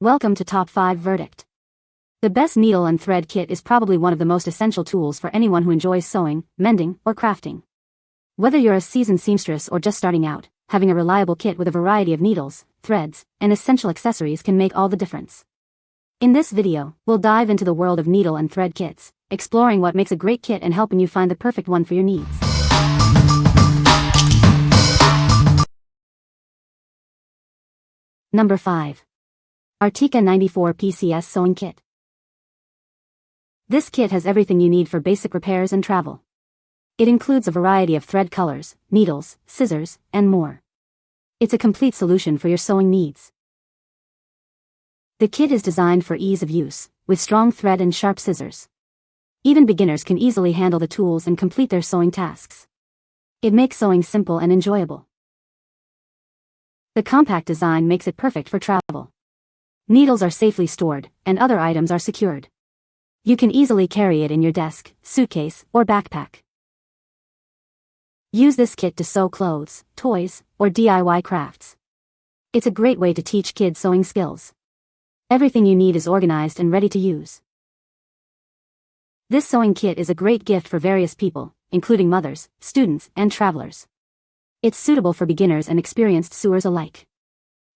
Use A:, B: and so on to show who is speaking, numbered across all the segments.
A: Welcome to Top 5 Verdict. The best needle and thread kit is probably one of the most essential tools for anyone who enjoys sewing, mending, or crafting. Whether you're a seasoned seamstress or just starting out, having a reliable kit with a variety of needles, threads, and essential accessories can make all the difference. In this video, we'll dive into the world of needle and thread kits, exploring what makes a great kit and helping you find the perfect one for your needs. Number 5. ARTIKA 94 PCS Sewing Kit. This kit has everything you need for basic repairs and travel. It includes a variety of thread colors, needles, scissors, and more. It's a complete solution for your sewing needs. The kit is designed for ease of use, with strong thread and sharp scissors. Even beginners can easily handle the tools and complete their sewing tasks. It makes sewing simple and enjoyable. The compact design makes it perfect for travel. Needles are safely stored, and other items are secured. You can easily carry it in your desk, suitcase, or backpack. Use this kit to sew clothes, toys, or DIY crafts. It's a great way to teach kids sewing skills. Everything you need is organized and ready to use. This sewing kit is a great gift for various people, including mothers, students, and travelers. It's suitable for beginners and experienced sewers alike.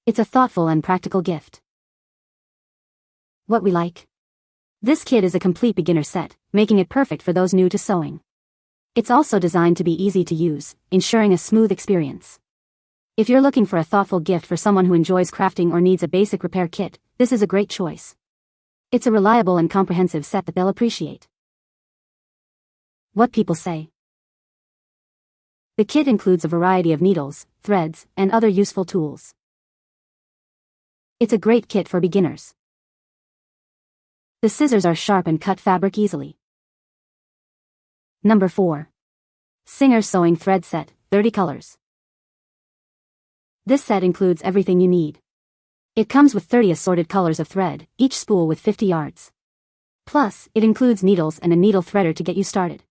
A: It's a thoughtful and practical gift. What we like. This kit is a complete beginner set, making it perfect for those new to sewing. It's also designed to be easy to use, ensuring a smooth experience. If you're looking for a thoughtful gift for someone who enjoys crafting or needs a basic repair kit, this is a great choice. It's a reliable and comprehensive set that they'll appreciate. What people say. The kit includes a variety of needles, threads, and other useful tools. It's a great kit for beginners. The scissors are sharp and cut fabric easily. Number 4. Singer Sewing Thread Set, 30 Colors. This set includes everything you need. It comes with 30 assorted colors of thread, each spool with 50 yards. Plus, it includes needles and a needle threader to get you started.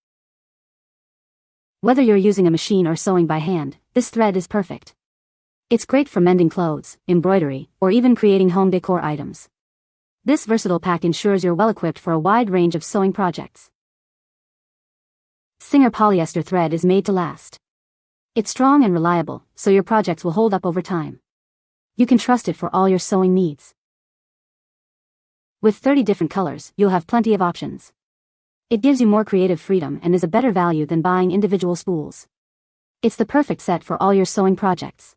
A: Whether you're using a machine or sewing by hand, this thread is perfect. It's great for mending clothes, embroidery, or even creating home decor items. This versatile pack ensures you're well equipped for a wide range of sewing projects. Singer polyester thread is made to last. It's strong and reliable, so your projects will hold up over time. You can trust it for all your sewing needs. With 30 different colors, you'll have plenty of options. It gives you more creative freedom and is a better value than buying individual spools. It's the perfect set for all your sewing projects.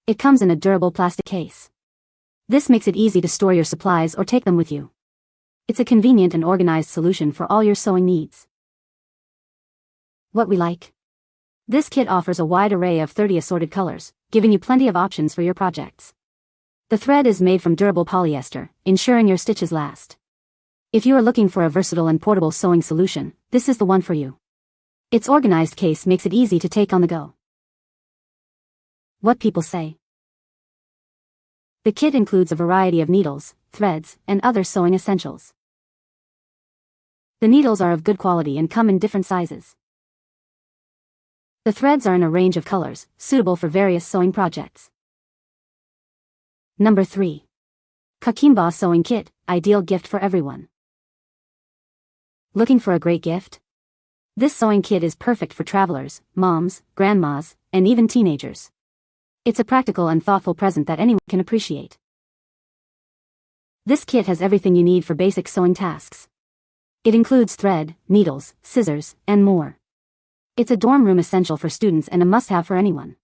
A: It comes in a durable plastic case. This makes it easy to store your supplies or take them with you. It's a convenient and organized solution for all your sewing needs. What we like. This kit offers a wide array of 30 assorted colors, giving you plenty of options for your projects. The thread is made from durable polyester, ensuring your stitches last. If you are looking for a versatile and portable sewing solution, this is the one for you. Its organized case makes it easy to take on the go. What people say. The kit includes a variety of needles, threads, and other sewing essentials. The needles are of good quality and come in different sizes. The threads are in a range of colors, suitable for various sewing projects. Number 3. Coquimbo Sewing Kit, ideal gift for everyone. Looking for a great gift? This sewing kit is perfect for travelers, moms, grandmas, and even teenagers. It's a practical and thoughtful present that anyone can appreciate. This kit has everything you need for basic sewing tasks. It includes thread, needles, scissors, and more. It's a dorm room essential for students and a must-have for anyone.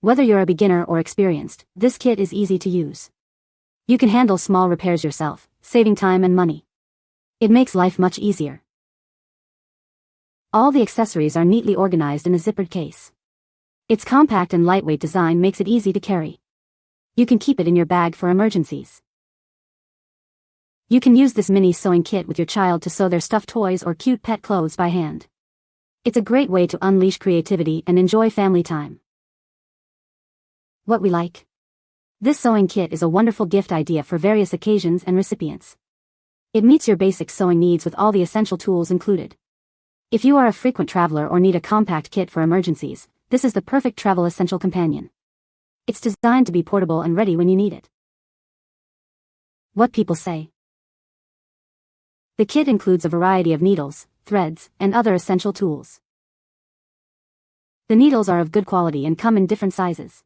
A: Whether you're a beginner or experienced, this kit is easy to use. You can handle small repairs yourself, saving time and money. It makes life much easier. All the accessories are neatly organized in a zippered case. Its compact and lightweight design makes it easy to carry. You can keep it in your bag for emergencies. You can use this mini sewing kit with your child to sew their stuffed toys or cute pet clothes by hand. It's a great way to unleash creativity and enjoy family time. What we like. This sewing kit is a wonderful gift idea for various occasions and recipients. It meets your basic sewing needs with all the essential tools included. If you are a frequent traveler or need a compact kit for emergencies, this is the perfect travel essential companion. It's designed to be portable and ready when you need it. What people say. The kit includes a variety of needles, threads, and other essential tools. The needles are of good quality and come in different sizes.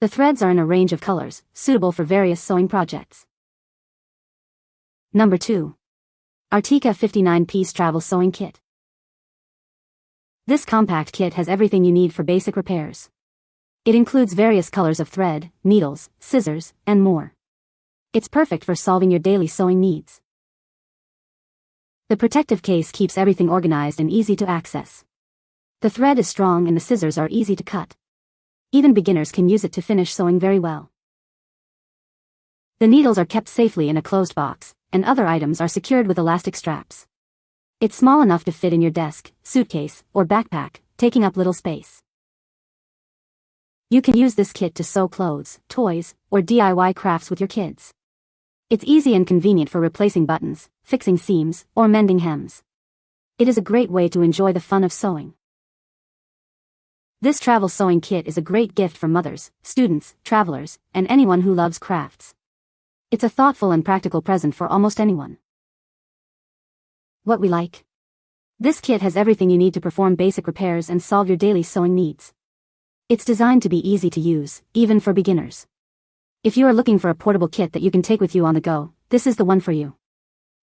A: The threads are in a range of colors, suitable for various sewing projects. Number 2. ARTIKA 59-piece Travel Sewing Kit. This compact kit has everything you need for basic repairs. It includes various colors of thread, needles, scissors, and more. It's perfect for solving your daily sewing needs. The protective case keeps everything organized and easy to access. The thread is strong and the scissors are easy to cut. Even beginners can use it to finish sewing very well. The needles are kept safely in a closed box, and other items are secured with elastic straps. It's small enough to fit in your desk, suitcase, or backpack, taking up little space. You can use this kit to sew clothes, toys, or DIY crafts with your kids. It's easy and convenient for replacing buttons, fixing seams, or mending hems. It is a great way to enjoy the fun of sewing. This travel sewing kit is a great gift for mothers, students, travelers, and anyone who loves crafts. It's a thoughtful and practical present for almost anyone. What we like. This kit has everything you need to perform basic repairs and solve your daily sewing needs. It's designed to be easy to use, even for beginners. If you are looking for a portable kit that you can take with you on the go, this is the one for you.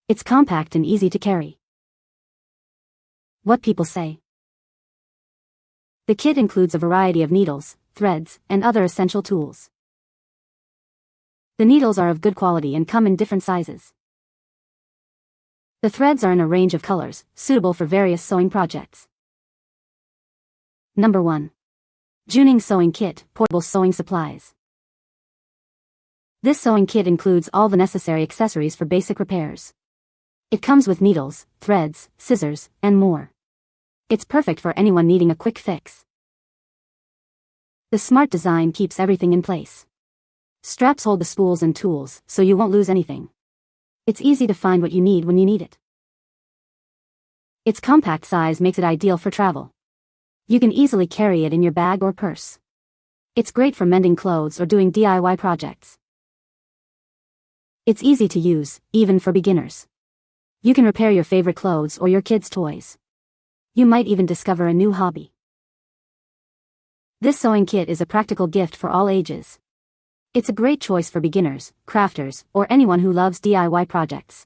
A: It's compact and easy to carry. What people say. The kit includes a variety of needles, threads, and other essential tools. The needles are of good quality and come in different sizes. The threads are in a range of colors, suitable for various sewing projects. Number 1. Juning Sewing Kit, Portable Sewing Supplies. This sewing kit includes all the necessary accessories for basic repairs. It comes with needles, threads, scissors, and more. It's perfect for anyone needing a quick fix. The smart design keeps everything in place. Straps hold the spools and tools, so you won't lose anything. It's easy to find what you need when you need it. Its compact size makes it ideal for travel. You can easily carry it in your bag or purse. It's great for mending clothes or doing DIY projects. It's easy to use, even for beginners. You can repair your favorite clothes or your kids' toys. You might even discover a new hobby. This sewing kit is a practical gift for all ages. It's a great choice for beginners, crafters, or anyone who loves DIY projects.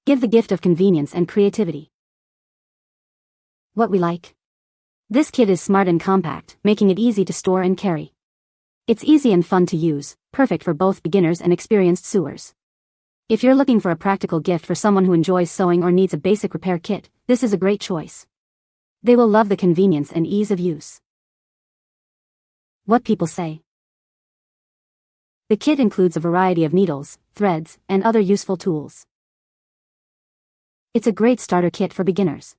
A: Give the gift of convenience and creativity. What we like. This kit is smart and compact, making it easy to store and carry. It's easy and fun to use, perfect for both beginners and experienced sewers. If you're looking for a practical gift for someone who enjoys sewing or needs a basic repair kit, this is a great choice. They will love the convenience and ease of use. What people say. The kit includes a variety of needles, threads, and other useful tools. It's a great starter kit for beginners.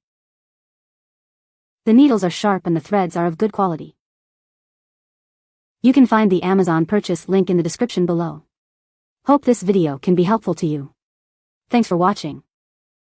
A: The needles are sharp and the threads are of good quality. You can find the Amazon purchase link in the description below. Hope this video can be helpful to you. Thanks for watching.